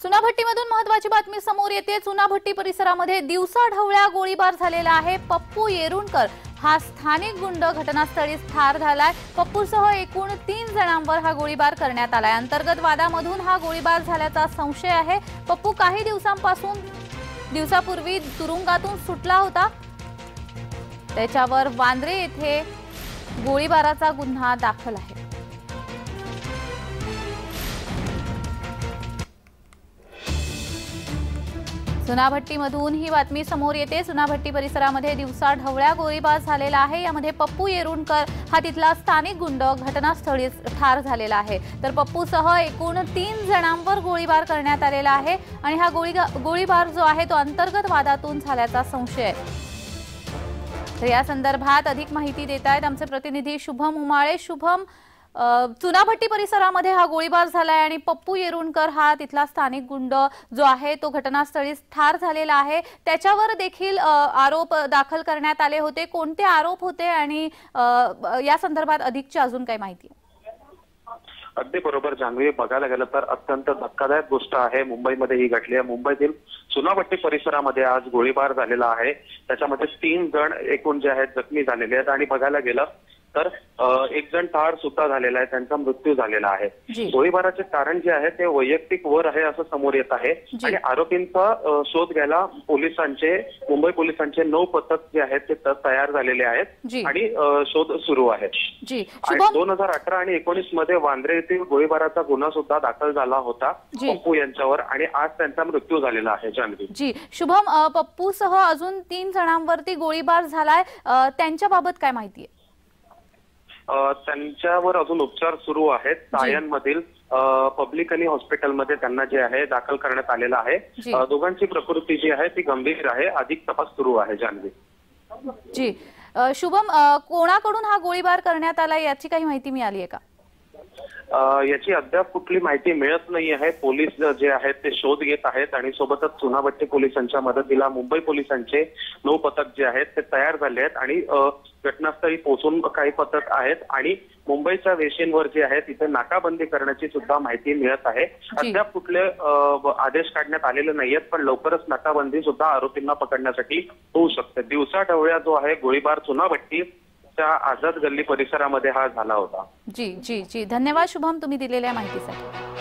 चुनाभट्टीमधून महत्त्वाची बातमी समोर येते। चुनाभट्टी परिसरामध्ये दिवसाढवळ्या गोळीबार झालेला आहे। पप्पू येरुणकर हा स्थानिक गुंड घटनास्थळीच ठार झालाय। पप्पूसह एकूण 3 जणांवर हा गोळीबार करण्यात आलाय। अंतर्गत वादामधून हा गोळीबार झाल्याचा संशय आहे। पप्पू काही दिवसापूर्वी तुरुंगातून सुटला होता। त्याच्यावर वांद्रे येथे गोळीबाराचा गुन्हा दाखल आहे। चुनाभट्टीमधून ही बातमी समोर येते। चुनाभट्टी परिसरामध्ये दिवसाढवळ्या गोळीबार झालेला आहे। यामध्ये पप्पू येरुणकर हा तिथला स्थानिक गुंड घटनास्थळीच ठार झालेला आहे। तर पप्पूसह एकूण 3 जणांवर गोळीबार करण्यात आलेला आहे आणि हा गोळीबार जो आहे तो अंतर्गत वादातून झाल्याचा संशय आहे। तर या संदर्भात अधिक माहिती देत आहेत आमचे प्रतिनिधी शुभम उमाळे। शुभम, चुनाभट्टी परिसरामध्ये हा गोळीबार झालाय आणि पप्पू येरुणकर हा तिथला स्थानिक गुंड जो आहे तो घटनास्थळीच ठार झालेला आहे। त्याच्यावर देखील आरोप दाखल करण्यात आले होते। कोणते आरोप होते आणि या संदर्भात अधिकची अजून काही माहिती? अगदी बरोबर जान्हवी, बघायला गेलं तर अत्यंत धक्कादायक गोष्ट आहे मुंबईमध्ये ही घडली आहे। मुंबईतील चुनाभट्टी परिसरामध्ये आज गोळीबार झालेला आहे। त्याच्यामध्ये 3 जण एकूण जे आहेत जखमी झालेले आहेत आणि बघायला गेलं तर एक जण ठार सुद्धा झालेला आहे, त्यांचा मृत्यू झालेला आहे। गोळीबाराचे कारण जे आहे ते वैयक्तिक वर आहे असं समोर येत आहे आणि आरोपींचा शोध घ्यायला मुंबई पोलिसांचे 9 पथक जे आहेत ते तयार झालेले आहेत आणि शोध सुरू आहे। 2018 आणि 19 मध्ये वांद्रे येथील गोळीबाराचा गुन्हा सुद्धा दाखल झाला होता पप्पू यांच्यावर आणि आज त्यांचा मृत्यू झालेला आहे। जान्हवी जी, शुभम, पप्पूसह अजून 3 जणांवरती गोळीबार झालाय, त्यांच्याबाबत काय माहिती आहे? त्यांच्यावर अजून उपचार सुरू आहेत। सायनमधील पब्लिकली हॉस्पिटलमध्ये त्यांना जे आहे दाखल करण्यात आलेला आहे। दोघांची प्रकृती जी आहे ती गंभीर आहे। अधिक तपास सुरू आहे। जान्हवी जी, शुभम, कोणाकडून हा गोळीबार करण्यात आला याची काही माहिती मिळाली आहे का? याची अद्याप कुठली माहिती मिळत नाही आहे। पोलीस जे आहेत ते शोध घेत आहेत आणि सोबतच चुनाभट्टी पोलिसांच्या मदतीला मुंबई पोलिसांचे 9 पथक जे आहेत ते तयार झाले आहेत आणि घटनास्थळी पोहोचून काही पथक आहेत आणि मुंबईच्या वेशींवर जे आहे तिथे नाकाबंदी करण्याची सुद्धा माहिती मिळत आहे। अद्याप कुठले आदेश काढण्यात आलेले नाहीयेत, पण लवकरच नाकाबंदी सुद्धा आरोपींना पकडण्यासाठी होऊ शकते। दिवसाढवळ्या जो आहे गोळीबार चुनाभट्टी आझाद गल्ली परिसरामध्ये हा झाला होता। जी जी जी, धन्यवाद शुभम, तुम्ही दिलेल्या माहितीसाठी।